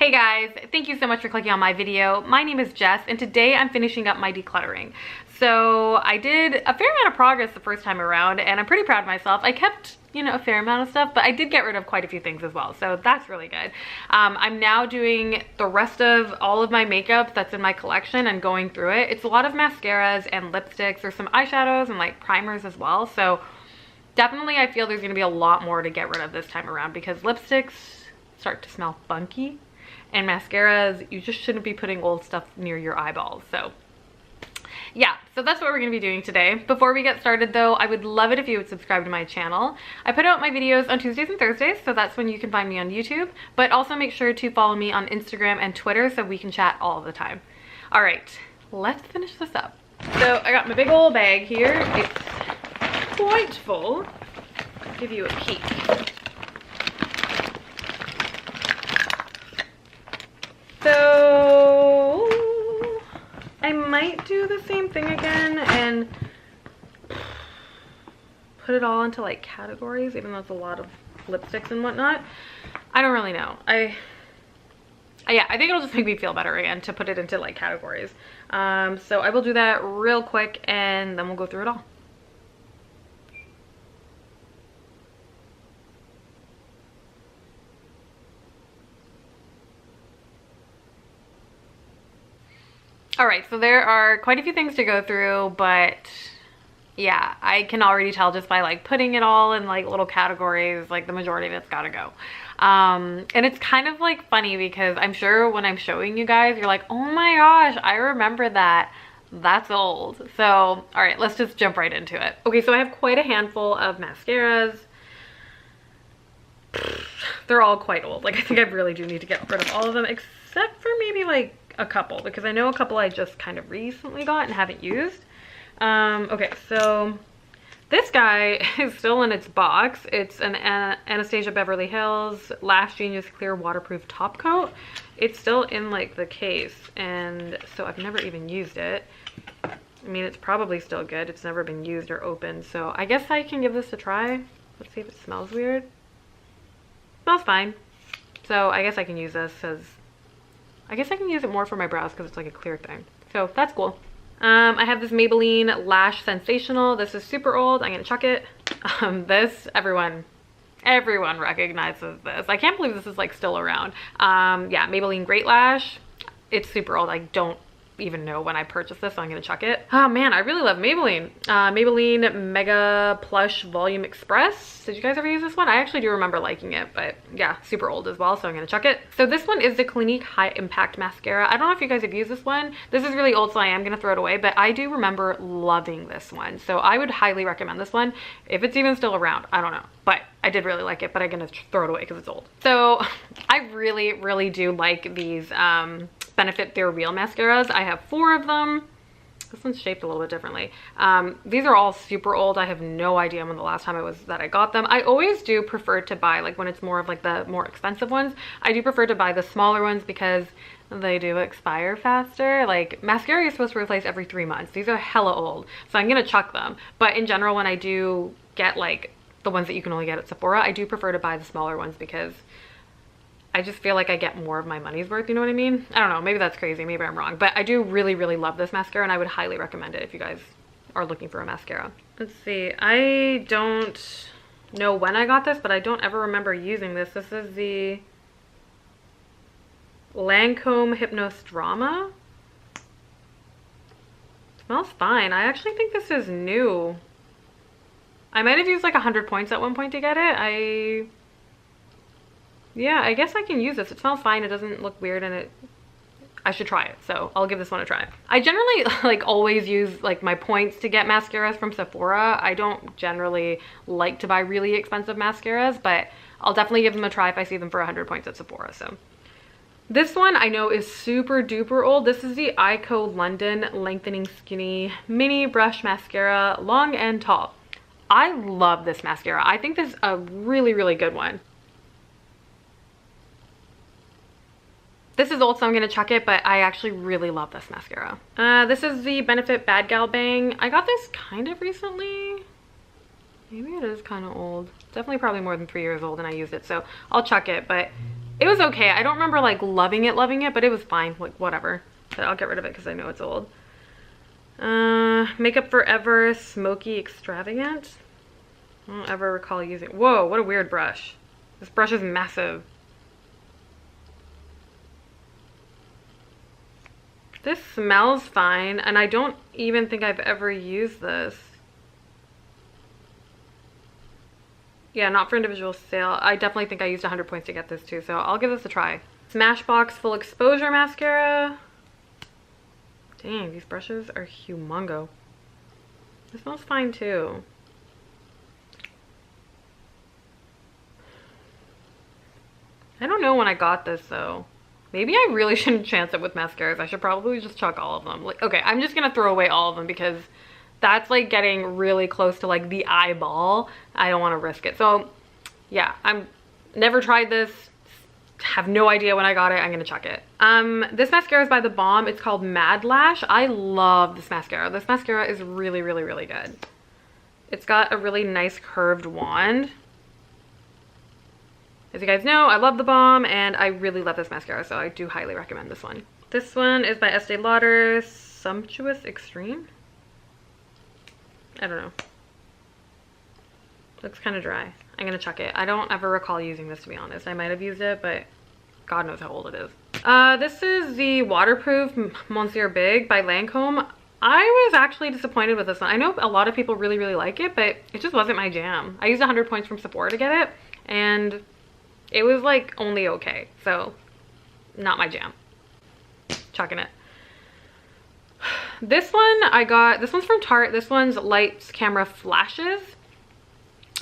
Hey guys, thank you so much for clicking on my video. My name is Jess and today I'm finishing up my decluttering. So I did a fair amount of progress the first time around and I'm pretty proud of myself. I kept, a fair amount of stuff, but I did get rid of quite a few things as well. So that's really good. I'm now doing the rest of all of my makeup that's in my collection and going through it. It's a lot of mascaras and lipsticks. There's some eyeshadows and like primers as well. So definitely I feel there's gonna be a lot more to get rid of this time around because lipsticks start to smell funky. And mascaras, you just shouldn't be putting old stuff near your eyeballs. So yeah, so that's what we're gonna be doing today. Before we get started though, I would love it if you would subscribe to my channel. I put out my videos on Tuesdays and Thursdays, so that's when you can find me on YouTube. But also make sure to follow me on Instagram and Twitter so we can chat all the time. All right, let's finish this up. So I got my big old bag here. It's quite full. I'll give you a peek. So I might do the same thing again and put it all into like categories, even though it's a lot of lipsticks and whatnot. I don't really know. Yeah, I think it'll just make me feel better again to put it into like categories. So I will do that real quick and then we'll go through it all. All right, so there are quite a few things to go through, but yeah, I can already tell just by like putting it all in like little categories, like the majority of it's gotta go. And it's kind of like funny because I'm sure when I'm showing you guys, you're like, oh my gosh, I remember that. That's old. So, all right, let's just jump right into it. Okay, so I have quite a handful of mascaras. They're all quite old. Like I think I really do need to get rid of all of them except for maybe like a couple, because I know a couple I just kind of recently got and haven't used. Okay, so this guy is still in its box. It's an Anastasia Beverly Hills Lash Genius Clear Waterproof Top Coat. It's still in like the case, and so I've never even used it. I mean, it's probably still good. It's never been used or opened, so I guess I can give this a try. Let's see if it smells weird. Smells fine. So I guess I can use this because I guess I can use it more for my brows because it's like a clear thing. So that's cool. I have this Maybelline Lash Sensational. This is super old. I'm gonna chuck it. This, everyone recognizes this. I can't believe this is like still around. Yeah, Maybelline Great Lash. It's super old. I don't even know when I purchased this, so I'm gonna chuck it. Oh man, I really love Maybelline. Maybelline Mega Plush Volume Express. Did you guys ever use this one? I actually do remember liking it, but yeah, super old as well, so I'm gonna chuck it. So this one is the Clinique High Impact Mascara. I don't know if you guys have used this one. This is really old, so I am gonna throw it away, but I do remember loving this one. So I would highly recommend this one. If it's even still around, I don't know, but I did really like it, but I'm gonna throw it away because it's old. So I really do like these Benefit They're Real mascaras. I have 4 of them. This one's shaped a little bit differently. These are all super old. I have no idea when the last time I got them. I always do prefer to buy, like when it's more of like the more expensive ones, I do prefer to buy the smaller ones because they do expire faster. Like mascara you're supposed to replace every 3 months. These are hella old, so I'm gonna chuck them. But in general, when I do get like the ones that you can only get at Sephora, I do prefer to buy the smaller ones because I just feel like I get more of my money's worth, you know what I mean? I don't know, maybe that's crazy, maybe I'm wrong, but I do really love this mascara and I would highly recommend it if you guys are looking for a mascara. Let's see, I don't know when I got this, but I don't ever remember using this. This is the Lancome Hypnos Drama. Smells fine. I actually think this is new. I might have used like 100 points at one point to get it. Yeah, I guess I can use this. It smells fine. It doesn't look weird and I should try it. So I'll give this one a try. I generally like always use like my points to get mascaras from Sephora. I don't generally like to buy really expensive mascaras, but I'll definitely give them a try if I see them for 100 points at Sephora. So this one I know is super duper old. This is the Ico London Lengthening Skinny Mini Brush Mascara, long and tall. I love this mascara. I think this is a really good one. This is old, so I'm gonna chuck it, but I actually really love this mascara. This is the Benefit Bad Gal Bang. I got this kind of recently. Maybe it is kind of old. Definitely probably more than 3 years old and I used it, so I'll chuck it, but It was okay. I don't remember like loving it, but it was fine. Like whatever. But I'll get rid of it because I know it's old. Makeup Forever Smoky Extravagant. I don't ever recall using. Whoa, what a weird brush. This brush is massive. This smells fine, and I don't even think I've ever used this. Yeah, not for individual sale. I definitely think I used 100 points to get this too, so I'll give this a try. Smashbox Full Exposure Mascara. Dang, these brushes are humongo. This smells fine too. I don't know when I got this though. Maybe I really shouldn't chance it with mascaras. I should probably just chuck all of them. Like, okay, I'm just gonna throw away all of them because that's like getting really close to like the eyeball. I don't want to risk it. So yeah, I'm never tried this. Have no idea when I got it. I'm gonna chuck it. This mascara is by The Balm. It's called Mad Lash. I love this mascara. This mascara is really, really, really good. It's got a really nice curved wand. As you guys know, I love The Balm and I really love this mascara, so I do highly recommend this one. This one is by Estee Lauder, Sumptuous Extreme. I don't know. Looks kind of dry. I'm gonna chuck it. I don't ever recall using this, to be honest. I might have used it, but God knows how old it is. This is the Waterproof Monsieur Big by Lancome. I was actually disappointed with this one. I know a lot of people really, really like it, but it just wasn't my jam. I used 100 points from Sephora to get it, and it was like only okay. So not my jam. Chucking it. This one I got, this one's from Tarte. This one's Lights Camera Flashes.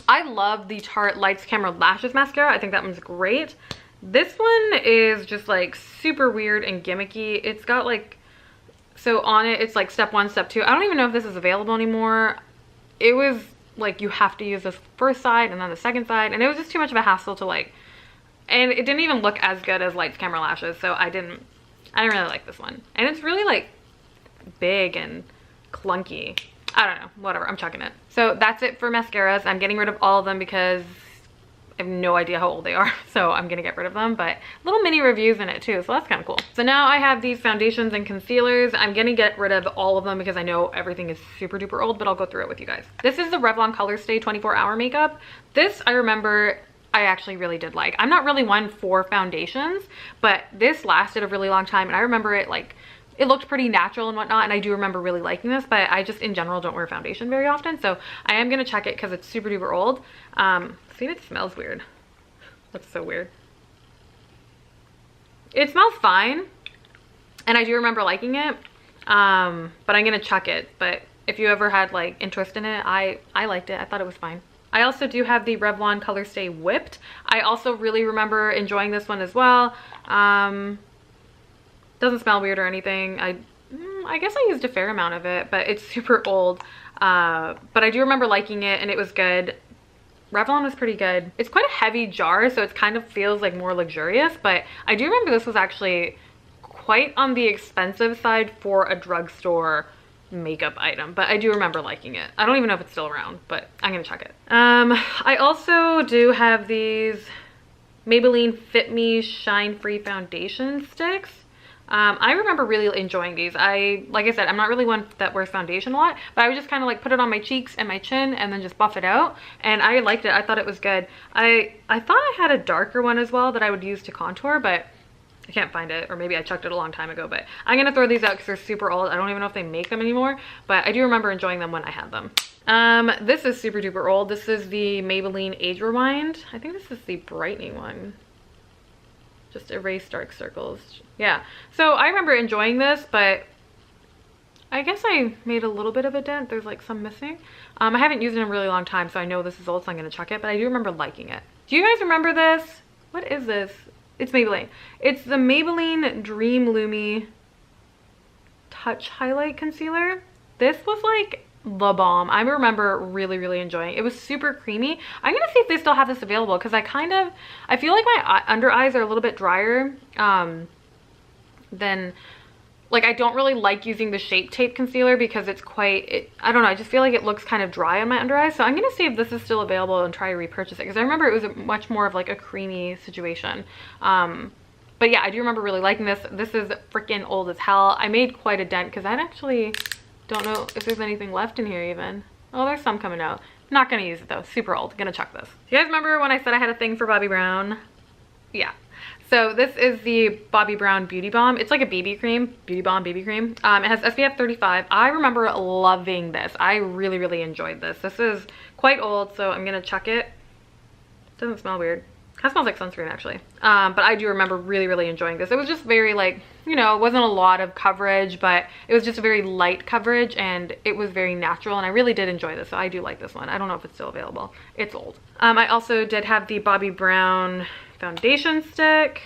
I love the Tarte Lights Camera Lashes mascara. I think that one's great. This one is just like super weird and gimmicky. It's got like, so on it, it's like step 1, step 2. I don't even know if this is available anymore. It was like you have to use this first side and then the second side, and it was just too much of a hassle to like, and it didn't even look as good as Lights Camera Lashes, so I didn't really like this one. And it's really like big and clunky. I don't know, whatever, I'm chucking it. So that's it for mascaras. I'm getting rid of all of them because I have no idea how old they are, so I'm gonna get rid of them, but little mini reviews in it too, so that's kind of cool. So now I have these foundations and concealers. I'm gonna get rid of all of them because I know everything is super duper old, but I'll go through it with you guys. This is the Revlon Color Stay 24-hour makeup. This I remember I actually really did like. I'm not really one for foundations, but this lasted a really long time, and I remember it like, it looked pretty natural and whatnot, and I do remember really liking this, but I just in general don't wear foundation very often, so I am gonna check it because it's super duper old. See if it smells weird. Looks so weird. It smells fine, and I do remember liking it, but I'm gonna chuck it. But if you ever had like interest in it, I liked it. I thought it was fine. I also do have the Revlon Color Stay Whipped. I also really remember enjoying this one as well. Doesn't smell weird or anything. I guess I used a fair amount of it, but it's super old. But I do remember liking it, and it was good. Revlon was pretty good. It's quite a heavy jar, so it kind of feels like more luxurious, but I do remember this was actually quite on the expensive side for a drugstore makeup item, but I do remember liking it. I don't even know if it's still around, but I'm gonna check it. I also do have these Maybelline Fit Me Shine Free Foundation Sticks. I remember really enjoying these. Like I said, I'm not really one that wears foundation a lot, but I would just kind of like put it on my cheeks and my chin and then just buff it out, and I liked it. I thought it was good. I thought I had a darker one as well that I would use to contour, but I can't find it, or maybe I chucked it a long time ago, but I'm gonna throw these out because they're super old. I don't even know if they make them anymore, but I do remember enjoying them when I had them. This is super duper old. This is the Maybelline Age Rewind. I think this is the brightening one. Just erase dark circles. Yeah, so I remember enjoying this, but I guess I made a little bit of a dent. There's like some missing. I haven't used it in a really long time, so I know this is old, so I'm gonna chuck it, but I do remember liking it. Do you guys remember this? What is this? It's Maybelline. It's the Maybelline Dream Lumi Touch Highlight Concealer. This was like the bomb. I remember really, really enjoying it. It was super creamy. I'm gonna see if they still have this available because I feel like my under eyes are a little bit drier than like, I don't really like using the Shape Tape concealer because it's quite, I don't know, I just feel like it looks kind of dry on my under eyes. So I'm gonna see if this is still available and try to repurchase it, because I remember it was much more of like a creamy situation. But yeah, I do remember really liking this. This is freaking old as hell. I made quite a dent because I actually don't know if there's anything left in here even. Oh, there's some coming out. Not gonna use it though, super old, gonna chuck this. You guys remember when I said I had a thing for Bobbi Brown? Yeah. So this is the Bobbi Brown Beauty Balm. It's like a BB cream, Beauty Balm BB cream. It has SPF 35. I remember loving this. I really, really enjoyed this. This is quite old, so I'm gonna chuck it. Doesn't smell weird. Kind of smells like sunscreen actually. But I do remember really, really enjoying this. It was just very like, you know, it wasn't a lot of coverage, but it was just a very light coverage and it was very natural, and I really did enjoy this. So I do like this one. I don't know if it's still available. It's old. I also did have the Bobbi Brown foundation stick.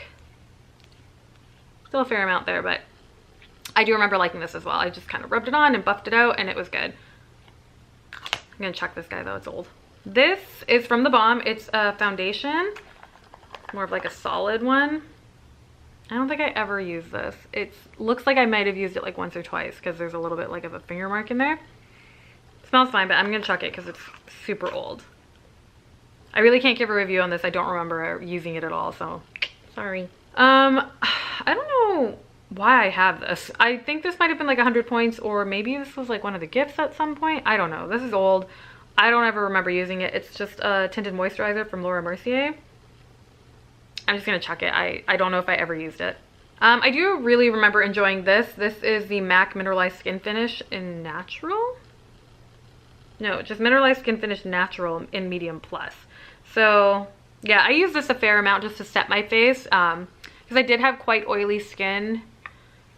Still a fair amount there, but I do remember liking this as well. I just kind of rubbed it on and buffed it out and it was good. I'm gonna check this guy though, it's old. This is from the Balm. It's a foundation, more of like a solid one. I don't think I ever used this. It looks like I might have used it like once or twice because there's a little bit like of a finger mark in there. It smells fine, but I'm gonna chuck it because it's super old. I really can't give a review on this. I don't remember using it at all, so sorry. I don't know why I have this. I think this might have been like 100 points, or maybe this was like one of the gifts at some point. I don't know. This is old. I don't ever remember using it. It's just a tinted moisturizer from Laura Mercier. I'm just gonna chuck it. I don't know if I ever used it. I do really remember enjoying this. This is the MAC Mineralized Skin Finish in Natural. No, just Mineralized Skin Finish Natural in Medium Plus. So yeah, I use this a fair amount just to set my face because I did have quite oily skin.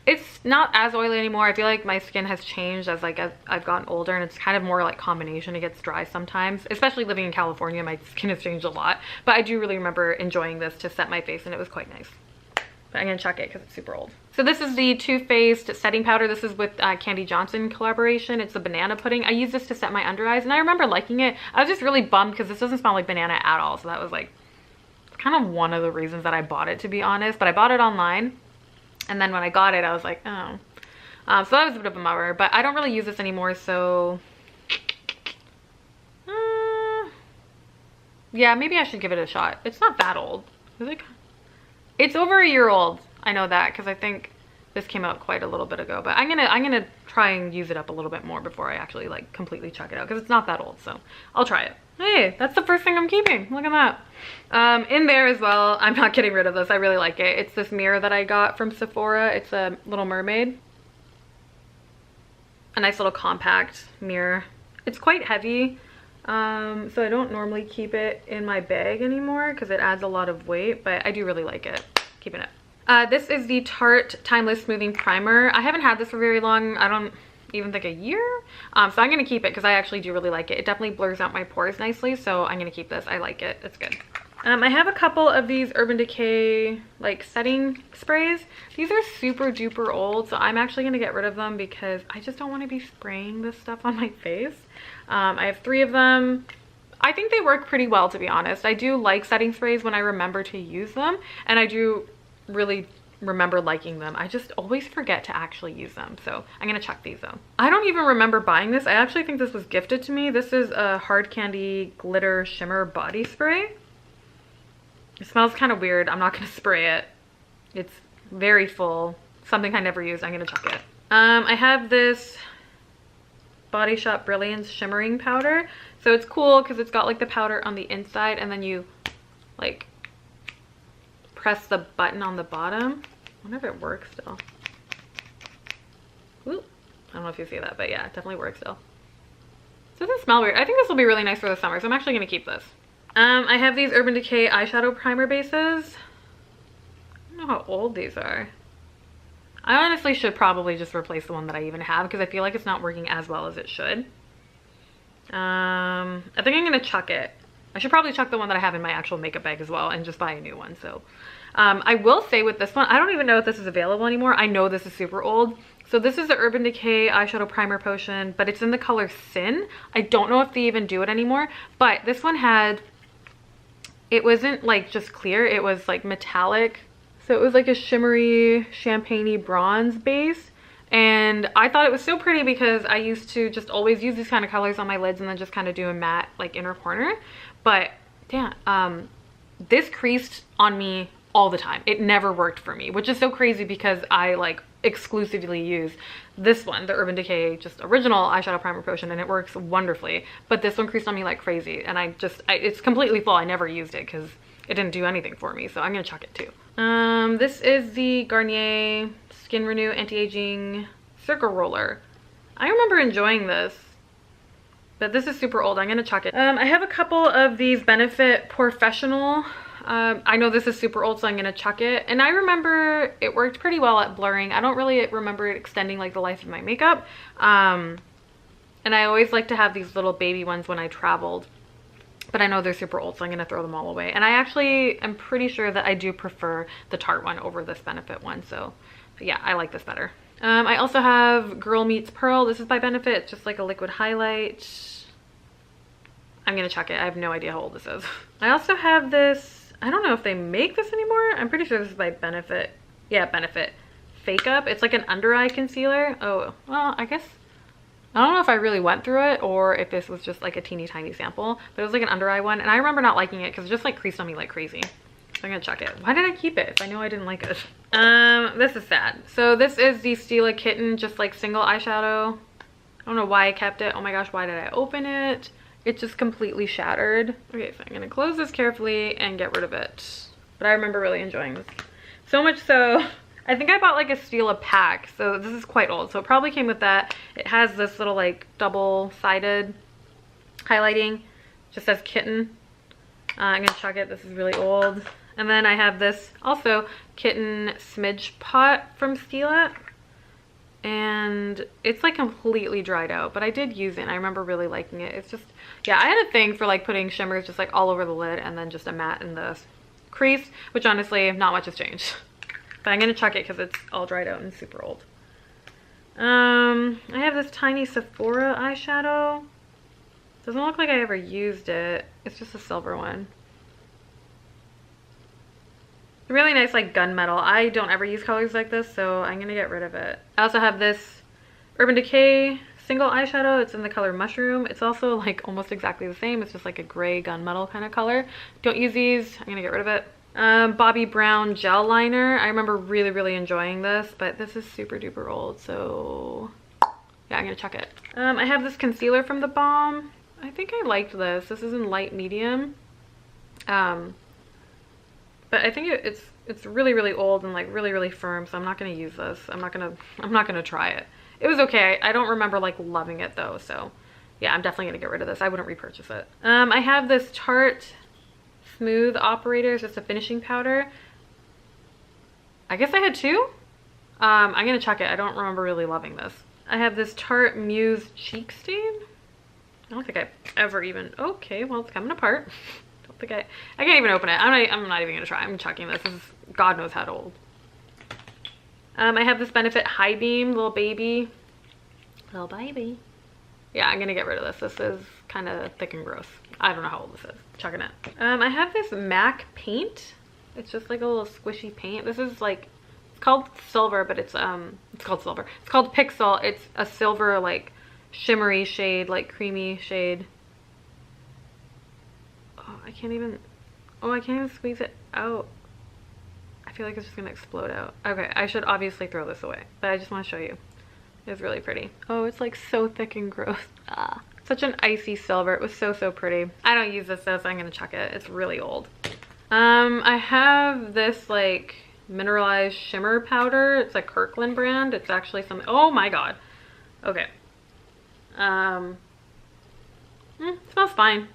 It's not as oily anymore. I feel like my skin has changed as I've gotten older, and it's kind of more like combination. It gets dry sometimes, especially living in California. My skin has changed a lot, but I do really remember enjoying this to set my face, and it was quite nice. But I'm gonna chuck it because it's super old. So this is the Too Faced setting powder. This is with Candy Johnson collaboration. It's the banana pudding. I use this to set my under eyes, and I remember liking it. I was just really bummed because this doesn't smell like banana at all. So that was like kind of one of the reasons that I bought it, to be honest. But I bought it online, and then when I got it, I was like, oh. So that was a bit of a bummer, but I don't really use this anymore. So yeah, maybe I should give it a shot. It's not that old, is it? It's over a year old. I know that because I think this came out quite a little bit ago, but I'm gonna try and use it up a little bit more before I actually like completely chuck it out, because it's not that old, so I'll try it. Hey, that's the first thing I'm keeping. Look at that. In there as well, I'm not getting rid of this. I really like it. It's this mirror that I got from Sephora. It's a Little Mermaid. A nice little compact mirror. It's quite heavy. So I don't normally keep it in my bag anymore because it adds a lot of weight, but I do really like it. Keeping it. This is the Tarte Timeless Smoothing Primer. I haven't had this for very long. I don't even think a year. So I'm gonna keep it because I actually do really like it. It definitely blurs out my pores nicely, so I'm gonna keep this. I like it. It's good. I have a couple of these Urban Decay like setting sprays. These are super duper old, so I'm actually gonna get rid of them because I just don't want to be spraying this stuff on my face. I have 3 of them. I think they work pretty well, to be honest. I do like setting sprays when I remember to use them, and I do really remember liking them. I just always forget to actually use them, so I'm gonna chuck these though. I don't even remember buying this. I actually think this was gifted to me. This is a Hard Candy Glitter Shimmer Body Spray. It smells kind of weird. I'm not gonna spray it. It's very full. Something I never used. I'm gonna chuck it. I have this Body Shop Brilliance Shimmering Powder. So it's cool because it's got like the powder on the inside, and then you like press the button on the bottom. I wonder if it works still. Ooh, I don't know if you see that, but yeah, it definitely works still. So it doesn't smell weird. I think this will be really nice for the summer, so I'm actually gonna keep this. I have these Urban Decay eyeshadow primer bases. I don't know how old these are. I honestly should probably just replace the one that I even have because I feel like it's not working as well as it should. I think I'm gonna chuck it. I should probably chuck the one that I have in my actual makeup bag as well and just buy a new one. So I will say with this one, I don't even know if this is available anymore. I know this is super old. So this is the Urban Decay eyeshadow primer potion, but it's in the color Sin. I don't know if they even do it anymore, but this one had, it wasn't like just clear, it was like metallic. So it was like a shimmery champagne-y bronze base, And I thought it was so pretty because I used to just always use these kind of colors on my lids and then just kind of do a matte like inner corner. But damn, this creased on me all the time. It never worked for me, which is so crazy because I like exclusively use this one, the Urban Decay just original eyeshadow primer potion, and it works wonderfully. But this one creased on me like crazy, and it's completely full. I never used it because it didn't do anything for me, so I'm gonna chuck it too. This is the Garnier Skin Renew Anti-Aging Circle Roller. I remember enjoying this, but this is super old. I'm gonna chuck it. I have a couple of these Benefit Professional. I know this is super old, so I'm gonna chuck it. And I remember it worked pretty well at blurring. I don't really remember it extending like the life of my makeup. And I always like to have these little baby ones when I traveled. But I know they're super old, so I'm gonna throw them all away. And I actually am pretty sure that I do prefer the Tarte one over this Benefit one. So yeah, I like this better. I also have Girl Meets Pearl. This is by Benefit. It's just like a liquid highlight. I'm gonna chuck it. I have no idea how old this is. I also have this, I don't know if they make this anymore. I'm pretty sure this is by Benefit. Yeah, Benefit Fake Up. It's like an under eye concealer. Oh, well, I guess, I don't know if I really went through it or if this was just like a teeny tiny sample, but it was like an under eye one. And I remember not liking it because it just like creased on me like crazy. So I'm gonna chuck it. Why did I keep it if I knew I didn't like it? This is sad. So this is the Stila Kitten, just like single eyeshadow. I don't know why I kept it. Oh my gosh, why did I open it? It just completely shattered. Okay, so I'm gonna close this carefully and get rid of it. But I remember really enjoying this. So much so, I think I bought like a Stila pack. So this is quite old. So it probably came with that. It has this little like double-sided highlighting. Just says Kitten. I'm gonna chuck it. This is really old. And then I have this also Kitten Smidge Pot from Stila. And it's like completely dried out, but I did use it and I remember really liking it. It's just, yeah, I had a thing for like putting shimmers just like all over the lid and then just a matte in the crease, which honestly not much has changed. But I'm gonna chuck it because it's all dried out and super old. I have this tiny Sephora eyeshadow. Doesn't look like I ever used it. It's just a silver one. Really nice like gunmetal. I don't ever use colors like this, so I'm gonna get rid of it. I also have this Urban Decay single eyeshadow. It's in the color Mushroom. It's also like almost exactly the same. It's just like a gray gunmetal kind of color. Don't use these. I'm gonna get rid of it. Bobbi Brown gel liner. I remember really enjoying this, but this is super duper old, so yeah, I'm gonna chuck it. I have this concealer from The Balm. I think I liked this. This is in light medium. But I think it's really old and like really firm, so I'm not gonna use this. I'm not gonna try it. It was okay. I don't remember like loving it though, so yeah, I'm definitely gonna get rid of this. I wouldn't repurchase it. I have this Tarte Smooth Operator. It's just a finishing powder. I guess I had two. I'm gonna chuck it. I don't remember really loving this. I have this Tarte Muse Cheek Stain. I don't think I've ever even, okay, well, it's coming apart. I can't even open it. I'm not even gonna try. I'm chucking this. This is God knows how old. I have this Benefit High Beam Little Baby. Yeah, I'm gonna get rid of this. This is kind of thick and gross. I don't know how old this is. Chucking it. I have this MAC paint. It's just like a little squishy paint. This is like, it's called Silver, but it's called Silver. It's called Pixel. It's a silver like shimmery shade, like creamy shade. I can't even squeeze it out. I feel like it's just gonna explode out. Okay, I should obviously throw this away, but I just want to show you. It's really pretty. Oh, it's like so thick and gross. Ah, such an icy silver. It was so pretty. I don't use this though, so I'm gonna chuck it. It's really old. I have this like mineralized shimmer powder. It's a Kirkland brand. It's actually some, oh my god. Okay. Smells fine.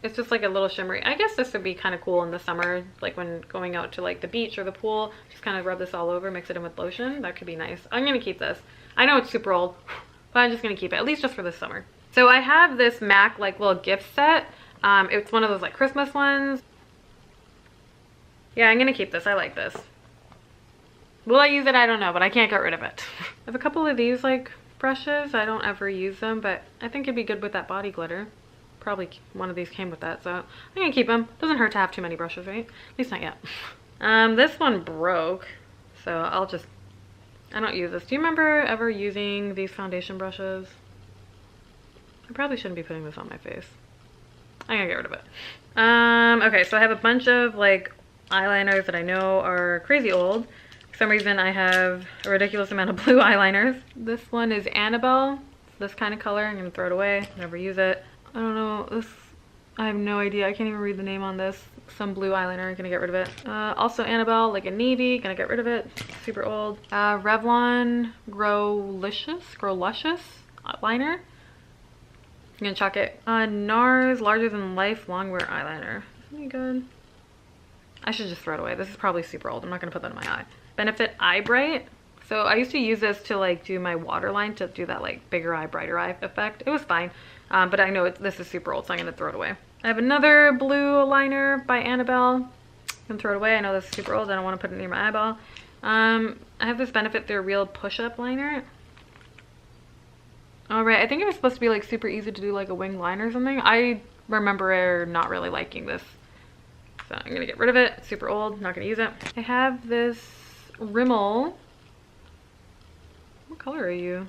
It's just like a little shimmery. I guess this would be kind of cool in the summer, like when going out to like the beach or the pool. Just kind of rub this all over, mix it in with lotion. That could be nice. I'm gonna keep this. I know it's super old, but I'm just gonna keep it, at least just for this summer. So I have this MAC like little gift set. It's one of those like Christmas ones. Yeah, I'm gonna keep this. I like this. Will I use it? I don't know, but I can't get rid of it. I have a couple of these like brushes. I don't ever use them, but I think it'd be good with that body glitter. Probably one of these came with that, so I'm gonna keep them. Doesn't hurt to have too many brushes, right? At least not yet. This one broke, so I'll just I don't use this. Do you remember ever using these foundation brushes? I probably shouldn't be putting this on my face. I'm gonna get rid of it. Okay, so I have a bunch of like eyeliners that I know are crazy old. For some reason I have a ridiculous amount of blue eyeliners. This one is Annabelle. It's this kind of color. I'm gonna throw it away, never use it. I don't know, this, I have no idea. I can't even read the name on this. Some blue eyeliner, I'm gonna get rid of it. Also Annabelle, like a navy, gonna get rid of it. Super old. Revlon Grow Luscious liner. I'm gonna chuck it. NARS Larger Than Life Longwear eyeliner. Isn't it good? I should just throw it away. This is probably super old. I'm not gonna put that in my eye. Benefit Eye Bright. So I used to use this to like do my waterline, to do that like bigger eye, brighter eye effect. It was fine, but I know this is super old, so I'm gonna throw it away. I have another blue liner by Annabelle. I'm gonna throw it away. I know this is super old. I don't want to put it near my eyeball. I have this Benefit They're Real push-up liner. All right, I think it was supposed to be like super easy to do like a wing liner or something. I remember not really liking this, so I'm gonna get rid of it. It's super old, not gonna use it. I have this Rimmel. What color are you?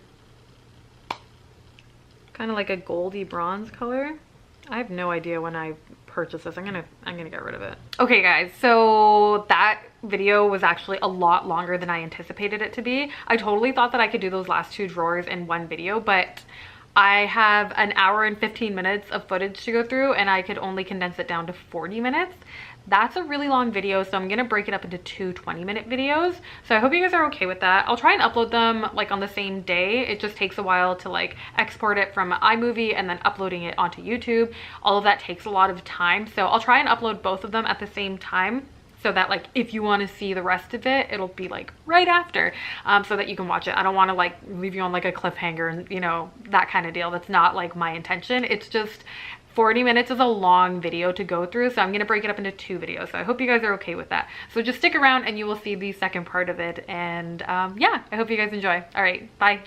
Kind of like a goldy bronze color. I have no idea when I purchased this. I'm gonna get rid of it. Okay guys, so that video was actually a lot longer than I anticipated it to be. I totally thought that I could do those last 2 drawers in one video, but I have an hour and 15 minutes of footage to go through and I could only condense it down to 40 minutes. That's a really long video, so I'm gonna break it up into 2 20-minute videos. So I hope you guys are okay with that. I'll try and upload them like on the same day. It just takes a while to like export it from iMovie and then uploading it onto YouTube. All of that takes a lot of time. So I'll try and upload both of them at the same time, so that like if you want to see the rest of it, it'll be like right after, so that you can watch it. I don't want to like leave you on like a cliffhanger and you know, that kind of deal. That's not like my intention. It's just 40 minutes is a long video to go through, so I'm gonna break it up into 2 videos. So I hope you guys are okay with that. So just stick around and you will see the second part of it. And yeah, I hope you guys enjoy. All right, bye.